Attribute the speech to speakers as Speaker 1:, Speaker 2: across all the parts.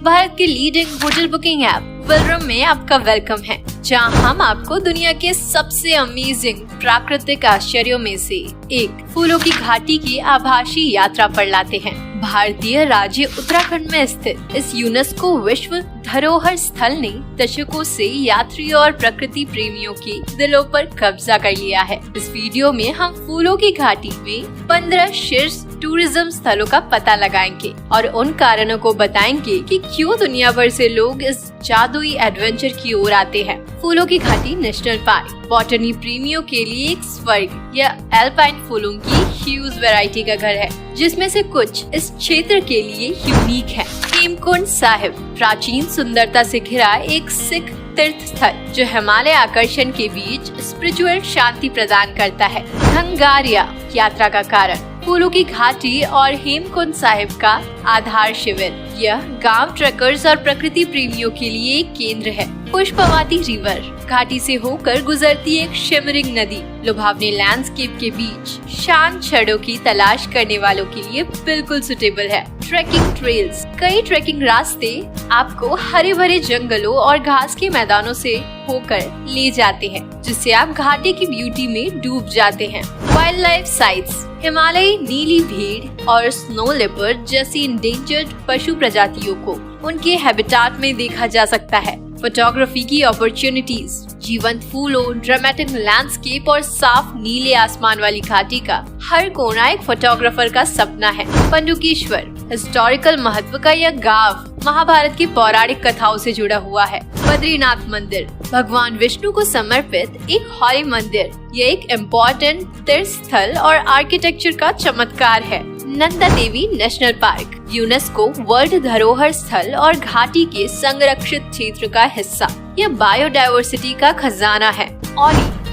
Speaker 1: भारत के leading hotel booking app वेलरम में आपका वेलकम है, जहां हम आपको दुनिया के सबसे अमेजिंग प्राकृतिक आश्चर्यों में से एक फूलों की घाटी की आभासी यात्रा पर लाते हैं। भारतीय राज्य उत्तराखंड में स्थित इस यूनेस्को विश्व धरोहर स्थल ने दशकों से यात्रियों और प्रकृति प्रेमियों के दिलों पर कब्जा कर लिया है। इस वीडियो में हम फूलों की घाटी में 15 शीर्ष टूरिज्म स्थलों का पता लगाएंगे और उन कारणों को बताएंगे कि क्यों दुनिया भर से लोग इस जादुई एडवेंचर की ओर आते हैं। फूलों की घाटी नेशनल पार्क बॉटनी प्रेमियों के लिए एक स्वर्ग या एल्पाइन फूलों की ह्यूज वैरायटी का घर है, जिसमें से कुछ इस क्षेत्र के लिए यूनिक है। हेमकुंड साहिब प्राचीन सुंदरता से घिरा एक सिख तीर्थ स्थल जो हिमालय आकर्षण के बीच स्पिरिचुअल शांति प्रदान करता है। धंगारिया यात्रा का कारण फूलों की घाटी और हेमकुंड साहिब का आधार शिविर। यह गांव ट्रेकर्स और प्रकृति प्रेमियों के लिए एक केंद्र है। पुष्पवती रिवर घाटी से होकर गुजरती एक शिमरिंग नदी लुभावने लैंडस्केप के बीच शांत क्षणों की तलाश करने वालों के लिए बिल्कुल सुटेबल है। ट्रेकिंग ट्रेल्स कई ट्रेकिंग रास्ते आपको हरे भरे जंगलों और घास के मैदानों से होकर ले जाते हैं, जिससे आप घाटी की ब्यूटी में डूब जाते हैं। वाइल्ड लाइफ साइट्स हिमालयी नीली भेड़ और स्नो लेपर्ड जैसी इंडेंजर्ड पशु प्रजातियों को उनके हैबिटाट में देखा जा सकता है। फोटोग्राफी की अपॉर्चुनिटीज जीवंत फूलों, ड्रामेटिक लैंडस्केप और साफ नीले आसमान वाली घाटी का हर कोना एक फोटोग्राफर का सपना है। पंडुकेश्वर हिस्टोरिकल महत्व का यह गांव महाभारत की पौराणिक कथाओं से जुड़ा हुआ है। बद्रीनाथ मंदिर भगवान विष्णु को समर्पित एक हॉली मंदिर। यह एक इम्पोर्टेंट तीर्थ स्थल और आर्किटेक्चर का चमत्कार है। Nanda Devi national park UNESCO world धरोहर स्थल और घाटी के संरक्षित क्षेत्र का हिस्सा। यह बायोडायवर्सिटी का खजाना है।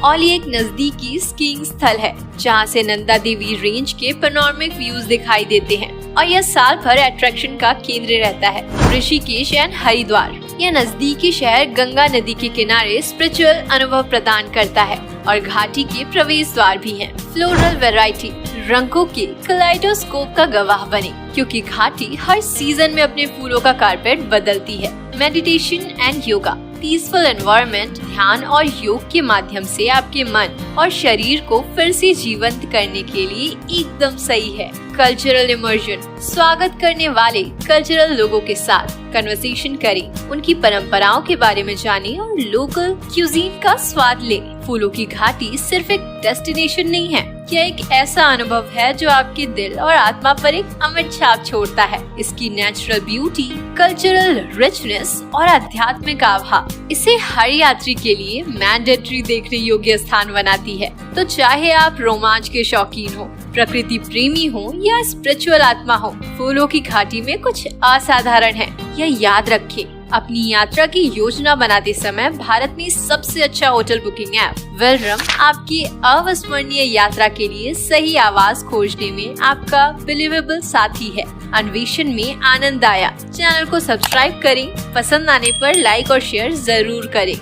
Speaker 1: ओली एक नजदीकी स्कीइंग स्थल है, जहां से नंदा देवी रेंज के पैनोरामिक व्यूज दिखाई देते हैं और यह साल भर अट्रैक्शन का केंद्र रहता है। ऋषिकेश एंड हरिद्वार यह नजदीकी शहर गंगा नदी के किनारे स्पिरिचुअल अनुभव प्रदान करता है और घाटी के प्रवेश द्वार भी हैं। फ्लोरल वैरायटी रंगों के कलाइडोस्कोप का गवाह बने, क्योंकि घाटी हर सीजन में अपने फूलों का कारपेट बदलती है। Meditation and yoga peaceful environment ध्यान और योग के माध्यम से आपके मन और शरीर को फिर से जीवंत करने के लिए एकदम सही है। कल्चरल इमर्जन स्वागत करने वाले कल्चरल लोगों के साथ कन्वर्सेशन करें, उनकी परंपराओं के बारे में जानें और लोकल क्यूजीन का स्वाद लें। फूलों की घाटी सिर्फ एक डेस्टिनेशन नहीं है, यह एक ऐसा अनुभव है जो आपके दिल और आत्मा पर एक अमिट छाप छोड़ता है। इसकी नेचुरल ब्यूटी, कल्चरल रिचनेस और आध्यात्मिक आभा इसे हर यात्री के लिए मैंडेटरी देखने योग्य स्थान बनाती है। तो चाहे आप रोमांच के शौकीन हो, प्रकृति प्रेमी हो या स्पिरिचुअल आत्मा हो, फूलों की घाटी में कुछ असाधारण है। यह याद रखें। अपनी यात्रा की योजना बनाते समय भारत में सबसे अच्छा होटल बुकिंग ऐप वेलरम आपकी अविस्मरणीय यात्रा के लिए सही आवाज खोजने में आपका बिलीवेबल साथी है। अन्वेषण में आनंद आया चैनल को सब्सक्राइब करें। पसंद आने पर लाइक और शेयर जरूर करें।